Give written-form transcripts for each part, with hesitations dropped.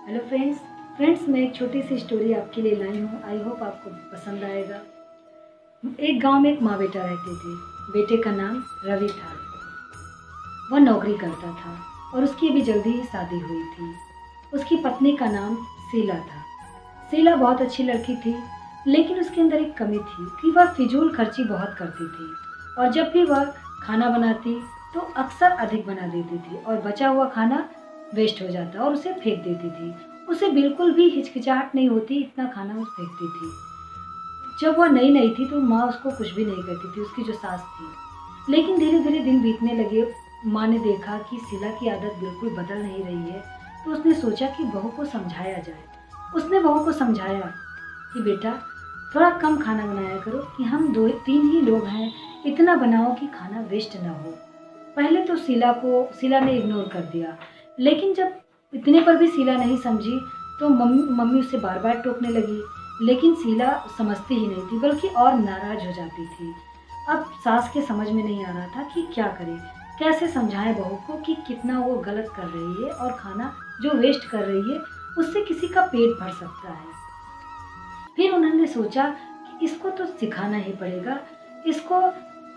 Hello friends मैं एक छोटी सी स्टोरी आपके लिए लाई हूँ। आई होप आपको पसंद आएगा। एक गांव में एक माँ बेटा रहते थे। बेटे का नाम रवि था। वह नौकरी करता था और उसकी अभी जल्दी ही शादी हुई थी। उसकी पत्नी का नाम शीला था। शीला बहुत अच्छी लड़की थी, लेकिन उसके अंदर एक कमी थी कि वह फिजूल खर्ची बहुत करती थी और जब भी वह खाना बनाती तो अक्सर अधिक बना देती थी और बचा हुआ खाना वेस्ट हो जाता और उसे फेंक देती थी। उसे बिल्कुल भी हिचकिचाहट नहीं होती, इतना खाना वो फेंकती थी। जब वह नई नई थी तो माँ उसको कुछ भी नहीं कहती थी, उसकी जो सास थी। लेकिन धीरे धीरे दिन बीतने लगे। माँ ने देखा कि शीला की आदत बिल्कुल बदल नहीं रही है, तो उसने सोचा कि बहू को समझाया जाए। उसने बहू को समझाया कि बेटा थोड़ा कम खाना बनाया करो, कि हम 2-3 ही लोग हैं, इतना बनाओ कि खाना वेस्ट ना हो। पहले तो शीला ने इग्नोर कर दिया, लेकिन जब इतने पर भी शीला नहीं समझी तो मम्मी उसे बार बार टोकने लगी। लेकिन शीला समझती ही नहीं थी, बल्कि और नाराज हो जाती थी। अब सास के समझ में नहीं आ रहा था कि क्या करे, कैसे समझाएं बहू को कि कितना वो गलत कर रही है और खाना जो वेस्ट कर रही है उससे किसी का पेट भर सकता है। फिर उन्होंने सोचा कि इसको तो सिखाना ही पड़ेगा, इसको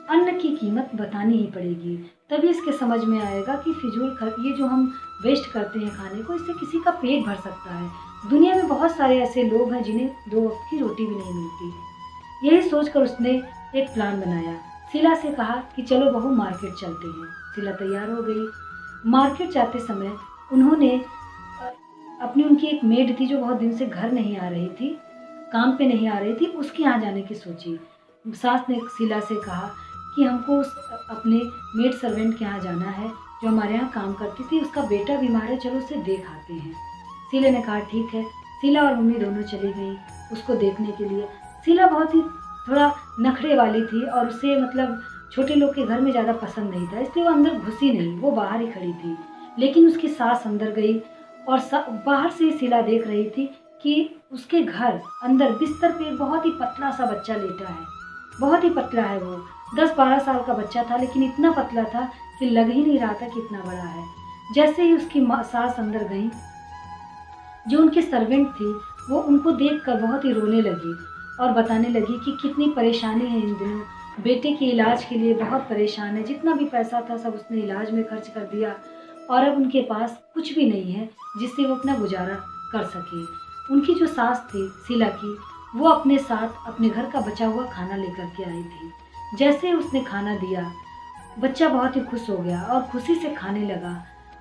अन्न की कीमत बतानी ही पड़ेगी, तभी इसके समझ में आएगा कि ये जो हम वेस्ट करते हैं खाने को, इससे किसी का पेट भर सकता है। दुनिया में बहुत सारे ऐसे लोग हैं जिन्हें 2 वक्त की रोटी भी नहीं मिलती। यही सोचकर उसने एक प्लान बनाया। शीला से कहा कि चलो बहू मार्केट चलते हैं। शीला तैयार हो गई। मार्केट जाते समय उन्होंने उनकी एक मेड थी जो बहुत दिन से घर नहीं आ रही थी, काम पे नहीं आ रही थी, उसके यहाँ जाने की सोची। सास ने शीला से कहा कि हमको अपने मेड सर्वेंट के यहाँ जाना है जो हमारे यहाँ काम करती थी, उसका बेटा बीमार है, चलो उसे देख आते हैं। शीला ने कहा ठीक है। शीला और मम्मी दोनों चली गई उसको देखने के लिए। शीला बहुत ही थोड़ा नखरे वाली थी और उसे छोटे लोग के घर में ज़्यादा पसंद नहीं था, इसलिए वो अंदर घुसी नहीं, वो बाहर ही खड़ी थी। लेकिन उसकी सास अंदर गई और बाहर से शीला देख रही थी कि उसके घर अंदर बिस्तर पे बहुत ही पतला सा बच्चा लेटा है। बहुत ही पतला है वो, 10-12 साल का बच्चा था, लेकिन इतना पतला था कि लग ही नहीं रहा था कि इतना बड़ा है। जैसे ही उसकी सास अंदर गई, जो उनकी सर्वेंट थी वो उनको देखकर बहुत ही रोने लगी और बताने लगी कि कितनी परेशानी है इन दिनों, बेटे के इलाज के लिए बहुत परेशान है, जितना भी पैसा था सब उसने इलाज में खर्च कर दिया और अब उनके पास कुछ भी नहीं है जिससे वो अपना गुजारा कर सके। उनकी जो सास थी शीला की, वो अपने साथ अपने घर का बचा हुआ खाना लेकर के आई थी। जैसे उसने खाना दिया, बच्चा बहुत ही खुश हो गया और खुशी से खाने लगा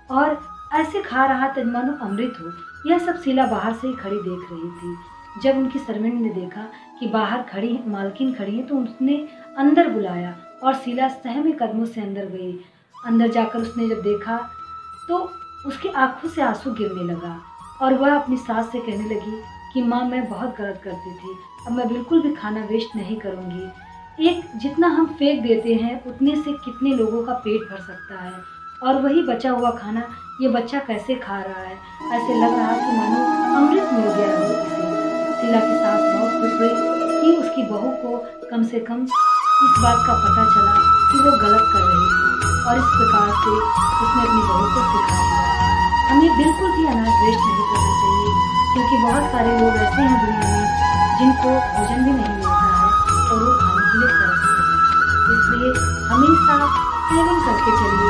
और ऐसे खा रहा था मानो अमृत हो। यह सब शीला बाहर से ही खड़ी देख रही थी। जब उनकी सर्वेंट ने देखा कि बाहर खड़ी मालकिन खड़ी है तो उसने अंदर बुलाया और शीला सहमे कदमों से अंदर गई। अंदर जाकर उसने जब देखा तो उसकी आंखों से आंसू गिरने लगा और वह अपनी सास से कहने लगी कि माँ मैं बहुत गलत करती थी, अब मैं बिल्कुल भी खाना वेस्ट नहीं करूँगी। एक जितना हम फेंक देते हैं उतने से कितने लोगों का पेट भर सकता है, और वही बचा हुआ खाना ये बच्चा कैसे खा रहा है, ऐसे लग रहा कि मानो अमृत मिल गया हो इसे। शीला की सास बहुत खुश हुई कि उसकी बहू को कम से कम इस बात का पता चला कि वो गलत कर रही थी और इस प्रकार से उसने अपनी बहू को सिखा दिया। हमें बिल्कुल भी अनाज वेस्ट नहीं करना चाहिए, क्योंकि बहुत सारे लोग ऐसे हैं दुनिया में जिनको भोजन भी नहीं मिलता है और वो खाने के लिए तरसते हैं। इसलिए हमेशा सेविंग करके चलिए,